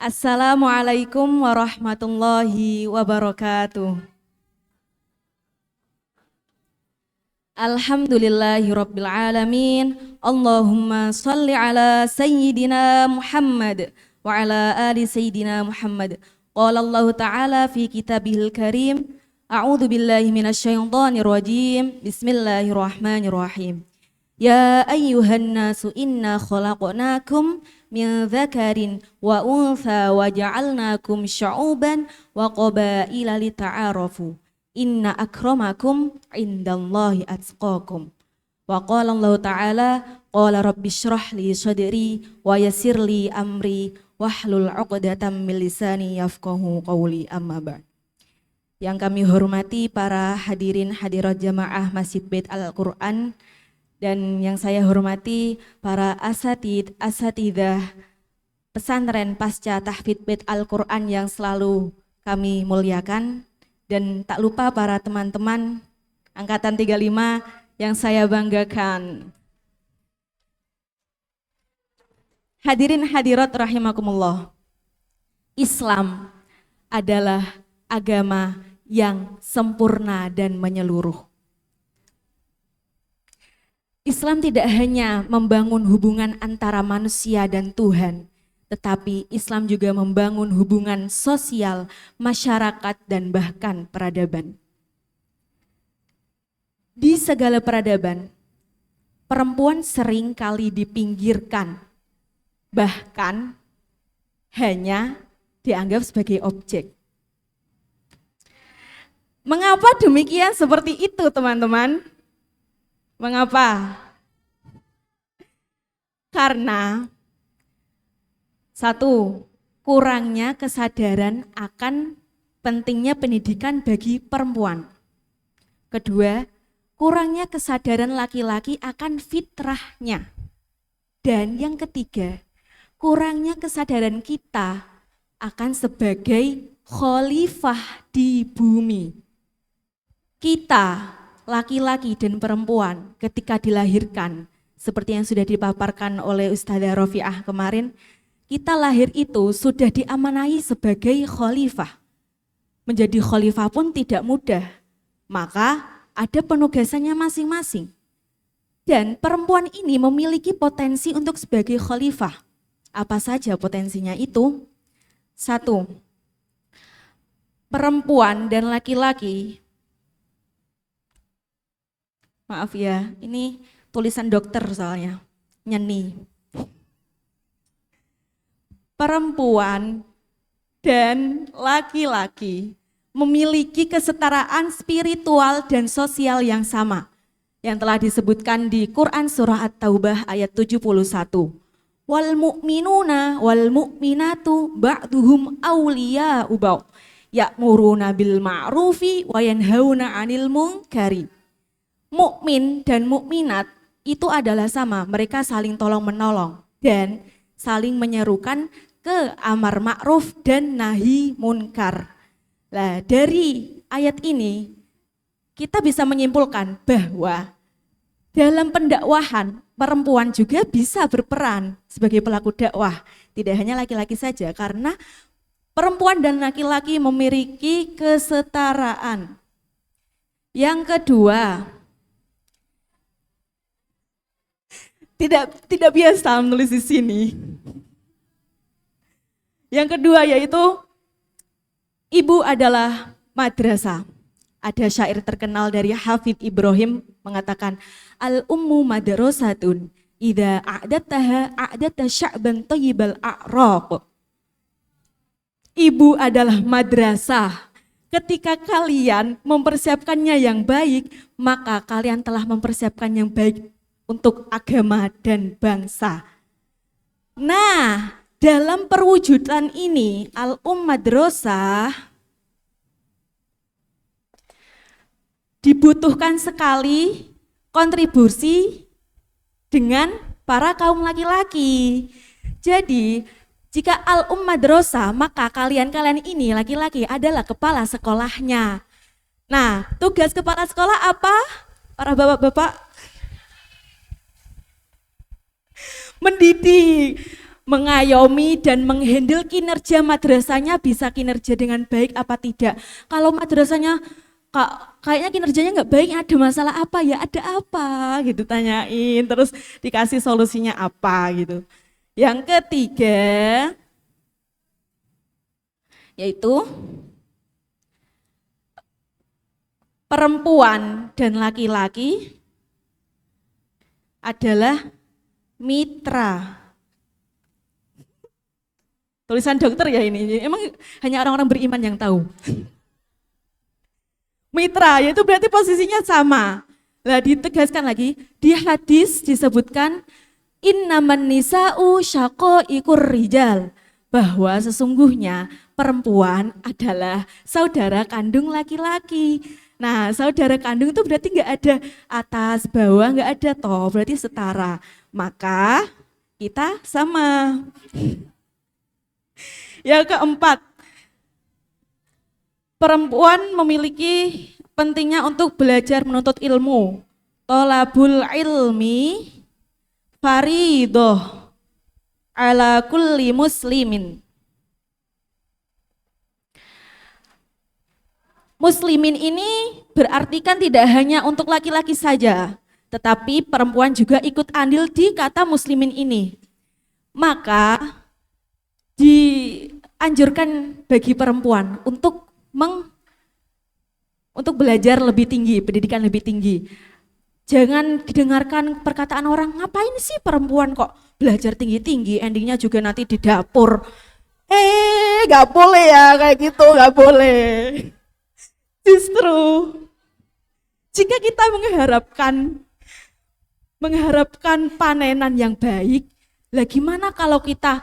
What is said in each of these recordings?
Assalamualaikum warahmatullahi wabarakatuh. Alhamdulillahirabbil alamin. Allahumma shalli ala sayyidina Muhammad wa ala ali sayyidina Muhammad. Qala Allah Ta'ala fi kitabihil karim. A'udzu billahi minasyaitonir rajim. Bismillahirrahmanirrahim. Ya ayyuhan nasu inna khalaqnakum min dzakarin wa untha wa ja'alnakum syu'uban wa qabaila lita'arafu. Inna akramakum indallahi atqakum. Wa qala Allah Ta'ala qala rabbishrah li sadri wa yassir li amri wahlul 'uqdatam min lisani yafqahu qawli amma ba'd. Yang kami hormati para hadirin hadirat jamaah Masjid Bait Al-Qur'an dan yang saya hormati para asatidzah pesantren pasca tahfidz Bait Al-Qur'an yang selalu kami muliakan, dan tak lupa para teman-teman angkatan 35 yang saya banggakan. Hadirin hadirat rahimakumullah. Islam adalah agama yang sempurna dan menyeluruh. Islam tidak hanya membangun hubungan antara manusia dan Tuhan, tetapi Islam juga membangun hubungan sosial, masyarakat, dan bahkan peradaban. Di segala peradaban, perempuan sering kali dipinggirkan, bahkan hanya dianggap sebagai objek. Mengapa demikian seperti itu, teman-teman? Mengapa? Karena satu, kurangnya kesadaran akan pentingnya pendidikan bagi perempuan. Kedua, kurangnya kesadaran laki-laki akan fitrahnya. Dan yang ketiga, kurangnya kesadaran kita akan sebagai khalifah di bumi. Kita, laki-laki dan perempuan, ketika dilahirkan, seperti yang sudah dipaparkan oleh Ustadzah Rofiah kemarin, kita lahir itu sudah diamanai sebagai khalifah. Menjadi khalifah pun tidak mudah, maka ada penugasannya masing-masing. Dan perempuan ini memiliki potensi untuk sebagai khalifah. Apa saja potensinya itu? Satu, perempuan dan laki-laki, maaf ya, ini tulisan dokter soalnya, nyeni. Perempuan dan laki-laki memiliki kesetaraan spiritual dan sosial yang sama, yang telah disebutkan di Quran Surah At-Taubah ayat 71. Wal mu'minuna wal mu'minatu ba'duhum awliya'u ba'd ya'muruna bil ma'rufi wa yanhauna 'anil munkari. Mukmin dan mukminat itu adalah sama, mereka saling tolong-menolong dan saling menyerukan ke amar ma'ruf dan nahi munkar. Nah, dari ayat ini kita bisa menyimpulkan bahwa dalam pendakwahan perempuan juga bisa berperan sebagai pelaku dakwah, tidak hanya laki-laki saja, karena perempuan dan laki-laki memiliki kesetaraan. Yang kedua, tidak biasa menulis di sini. Yang kedua yaitu ibu adalah madrasah. Ada syair terkenal dari Hafidz Ibrahim mengatakan, al-ummu madrasatun idza a'dataha a'data sya'ban thayyibal a'raq. Ibu adalah madrasah. Ketika kalian mempersiapkannya yang baik, maka kalian telah mempersiapkan yang baik untuk agama dan bangsa. Nah, dalam perwujudan ini, madrasah dibutuhkan sekali kontribusi dengan para kaum laki-laki. Jadi, jika madrasah, maka kalian ini laki-laki adalah kepala sekolahnya. Nah, tugas kepala sekolah apa? Para bapak-bapak? Mendidik, mengayomi dan menghandle kinerja madrasahnya, bisa kinerja dengan baik apa tidak. Kalau madrasahnya kayaknya kinerjanya nggak baik, ada masalah apa ya, ada apa gitu, tanyain, terus dikasih solusinya apa gitu. Yang ketiga yaitu perempuan dan laki-laki adalah mitra. Tulisan dokter ya ini, emang hanya orang-orang beriman yang tahu. Mitra, yaitu berarti posisinya sama. Nah, ditegaskan lagi, di hadis disebutkan innaman nisa'u syaqaiqur rijal, bahwa sesungguhnya perempuan adalah saudara kandung laki-laki. Nah, saudara kandung itu berarti nggak ada atas, bawah, nggak ada toh, berarti setara. Maka kita sama. Yang keempat, perempuan memiliki pentingnya untuk belajar menuntut ilmu. Thalabul ilmi faridoh ala kulli muslimin. Muslimin ini berarti kan tidak hanya untuk laki-laki saja, tetapi perempuan juga ikut andil di kata muslimin ini. Maka dianjurkan bagi perempuan untuk belajar lebih tinggi, pendidikan lebih tinggi. Jangan didengarkan perkataan orang, ngapain sih perempuan kok belajar tinggi-tinggi, endingnya juga nanti di dapur. Gak boleh ya kayak gitu, gak boleh. Justru jika kita mengharapkan panenan yang baik, lah gimana kalau kita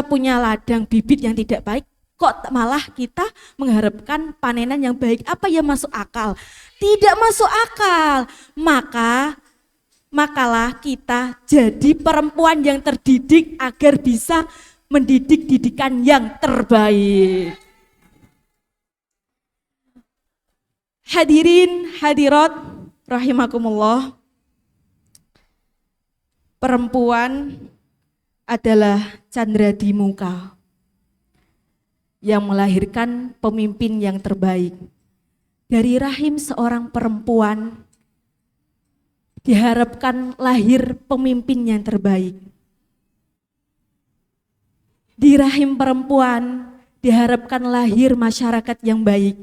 punya ladang bibit yang tidak baik, kok malah kita mengharapkan panenan yang baik? Apa yang masuk akal? Tidak masuk akal. Makalah kita jadi perempuan yang terdidik agar bisa mendidik didikan yang terbaik. Hadirin hadirat rahimakumullah, perempuan adalah candra di muka yang melahirkan pemimpin yang terbaik. Dari rahim seorang perempuan diharapkan lahir pemimpin yang terbaik. Di rahim perempuan diharapkan lahir masyarakat yang baik.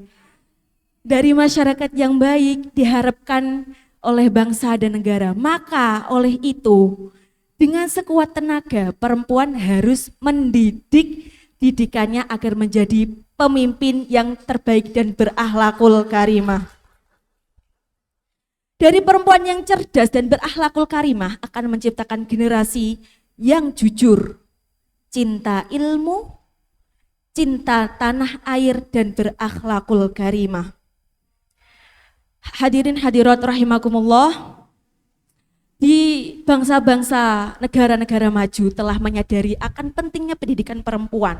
Dari masyarakat yang baik diharapkan oleh bangsa dan negara. Maka oleh itu, dengan sekuat tenaga, perempuan harus mendidik didikannya agar menjadi pemimpin yang terbaik dan berakhlakul karimah. Dari perempuan yang cerdas dan berakhlakul karimah akan menciptakan generasi yang jujur, cinta ilmu, cinta tanah air, dan berakhlakul karimah. Hadirin hadirat rahimakumullah, di bangsa-bangsa negara-negara maju telah menyadari akan pentingnya pendidikan perempuan.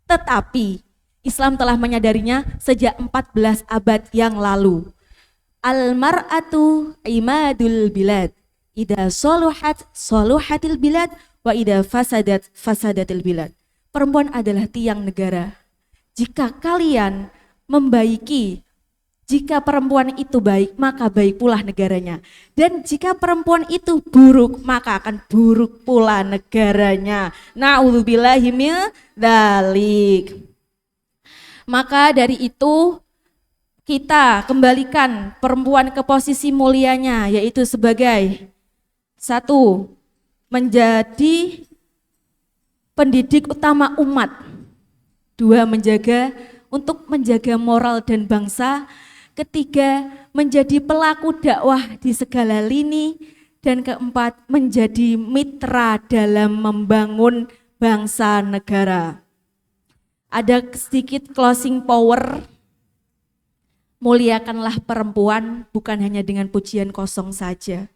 Tetapi Islam telah menyadarinya sejak 14 abad yang lalu. Al-mar'atu imadul bilad. Idza soluhat soluhatil bilad wa idza fasadat fasadatil bilad. Perempuan adalah tiang negara. Jika kalian membaiki, jika perempuan itu baik, maka baik pula negaranya. Dan jika perempuan itu buruk, maka akan buruk pula negaranya. Na'udzubillahi min dzalik. Maka dari itu kita kembalikan perempuan ke posisi mulianya, yaitu sebagai satu, menjadi pendidik utama umat. Dua, untuk menjaga moral dan bangsa. Ketiga, menjadi pelaku dakwah di segala lini. Dan keempat, menjadi mitra dalam membangun bangsa negara. Ada sedikit closing power. Muliakanlah perempuan bukan hanya dengan pujian kosong saja,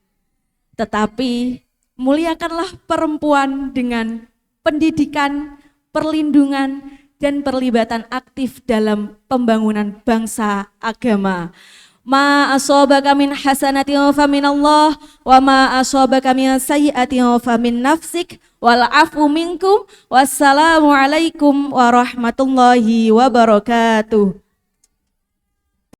tetapi muliakanlah perempuan dengan pendidikan, perlindungan, dan perlibatan aktif dalam pembangunan bangsa agama. Ma asabaka min hasanatin fa min Allah wa ma asabaka min sayyi'atin fa min nafsik wal afu minkum. Wassalamualaikum warahmatullahi wabarakatuh.